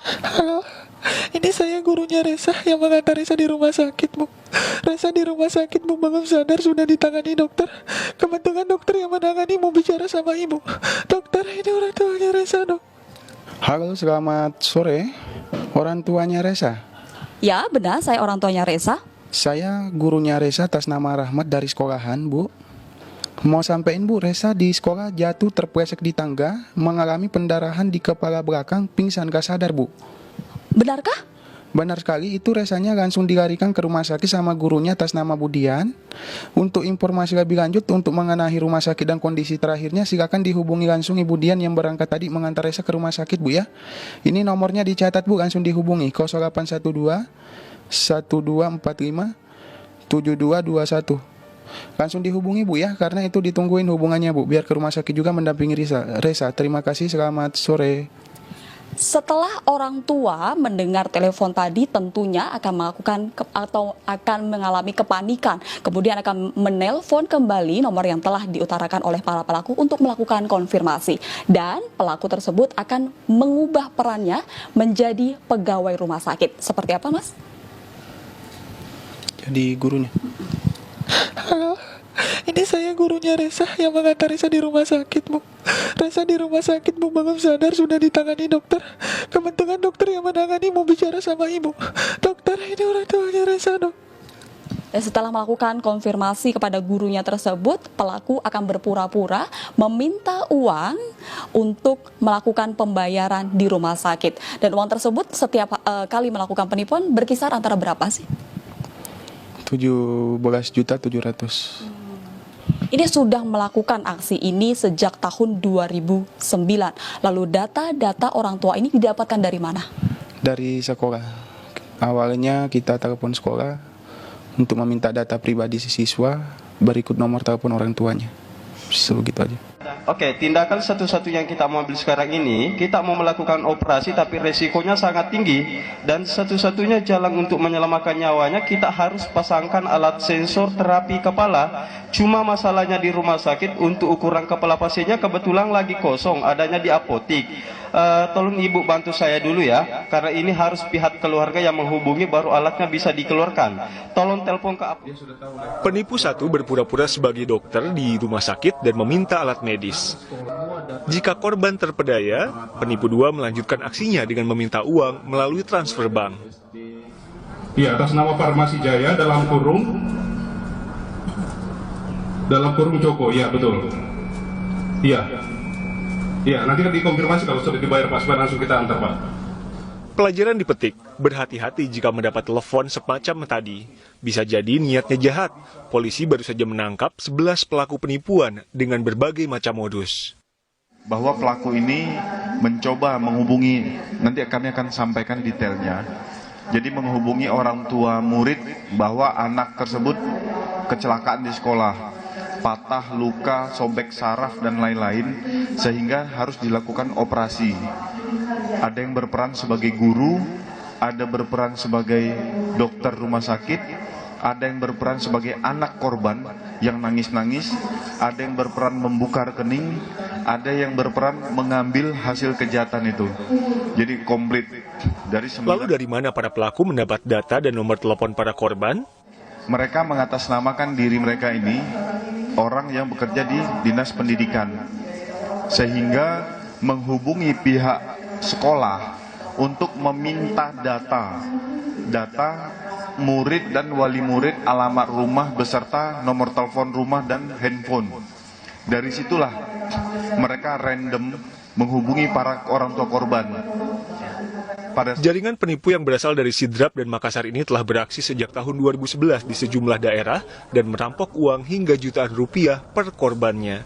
Halo, ini saya gurunya Resa yang mengantar Resa di rumah sakit, Bu. Resa di rumah sakit, Bu, belum sadar, sudah ditangani dokter. Kebetulan dokter yang menangani mau bicara sama Ibu. Dokter, ini orang tuanya Resa, Dok. Halo, selamat sore. Orang tuanya Resa. Ya, benar, saya orang tuanya Resa. Saya gurunya Resa atas nama Rahmat dari sekolahan, Bu. Mau sampein, Bu, Resa di sekolah jatuh terpleset di tangga, mengalami pendarahan di kepala belakang, pingsan gak sadar, Bu. Benarkah? Benar sekali, itu Resanya langsung dilarikan ke rumah sakit sama gurunya atas nama Budian. Untuk informasi lebih lanjut, untuk mengenai rumah sakit dan kondisi terakhirnya, silakan dihubungi langsung Ibu Dian yang berangkat tadi mengantar Resa ke rumah sakit, Bu ya. Ini nomornya dicatat, Bu, langsung dihubungi 0812 1245 7221. Langsung dihubungi, Bu ya, karena itu ditungguin hubungannya, Bu, biar ke rumah sakit juga mendampingi Resa. Terima kasih, selamat sore. Setelah orang tua mendengar telepon tadi tentunya akan melakukan atau akan mengalami kepanikan. Kemudian akan menelpon kembali nomor yang telah diutarakan oleh para pelaku untuk melakukan konfirmasi. Dan pelaku tersebut akan mengubah perannya menjadi pegawai rumah sakit. Seperti apa, Mas? Jadi gurunya. Halo, ini saya gurunya Resa yang mengantar Resa di rumah sakit, Bu. Resa di rumah sakit, Bu, belum sadar, sudah ditangani dokter. Kebetulan dokter yang menangani mau bicara sama Ibu. Dokter, ini orang tuanya Resa, Dok. Dan setelah melakukan konfirmasi kepada gurunya tersebut, pelaku akan berpura-pura meminta uang untuk melakukan pembayaran di rumah sakit. Dan uang tersebut setiap kali melakukan penipuan berkisar antara berapa sih? 17.700.000. Ini sudah melakukan aksi ini sejak tahun 2009. Lalu data-data orang tua ini didapatkan dari mana? Dari sekolah. Awalnya kita telepon sekolah untuk meminta data pribadi si siswa, berikut nomor telepon orang tuanya. Begitu aja. Oke, tindakan satu-satunya yang kita mau ambil sekarang ini, kita mau melakukan operasi tapi resikonya sangat tinggi. Dan satu-satunya jalan untuk menyelamatkan nyawanya, kita harus pasangkan alat sensor terapi kepala. Cuma masalahnya di rumah sakit, untuk ukuran kepala pasiennya kebetulan lagi kosong, adanya di apotik. Tolong Ibu bantu saya dulu ya, karena ini harus pihak keluarga yang menghubungi baru alatnya bisa dikeluarkan. Tolong telepon ke apotik. Penipu satu berpura-pura sebagai dokter di rumah sakit dan meminta alat medis. Jika korban terpedaya, penipu dua melanjutkan aksinya dengan meminta uang melalui transfer bank. Ya, atas nama Farmasi Jaya dalam kurung Joko, ya betul. Iya. Iya, nanti kan dikonfirmasi kalau sudah dibayar Pak, supaya langsung kita antar, Pak. Pelajaran dipetik, berhati-hati jika mendapat telepon semacam tadi. Bisa jadi niatnya jahat. Polisi baru saja menangkap 11 pelaku penipuan dengan berbagai macam modus. Bahwa pelaku ini mencoba menghubungi, nanti kami akan sampaikan detailnya. Jadi menghubungi orang tua murid bahwa anak tersebut kecelakaan di sekolah, patah, luka, sobek saraf, dan lain-lain, sehingga harus dilakukan operasi. Ada yang berperan sebagai guru, ada berperan sebagai dokter rumah sakit, ada yang berperan sebagai anak korban yang nangis-nangis, ada yang berperan membuka rekening, ada yang berperan mengambil hasil kejahatan itu. Jadi komplit. Lalu dari mana para pelaku mendapat data dan nomor telepon para korban? Mereka mengatasnamakan diri mereka ini orang yang bekerja di Dinas Pendidikan, sehingga menghubungi pihak sekolah untuk meminta data murid dan wali murid, alamat rumah beserta nomor telepon rumah dan handphone. Dari situlah mereka random menghubungi para orang tua korban. Jaringan penipu yang berasal dari Sidrap dan Makassar ini telah beraksi sejak tahun 2011 di sejumlah daerah dan merampok uang hingga jutaan rupiah per korbannya.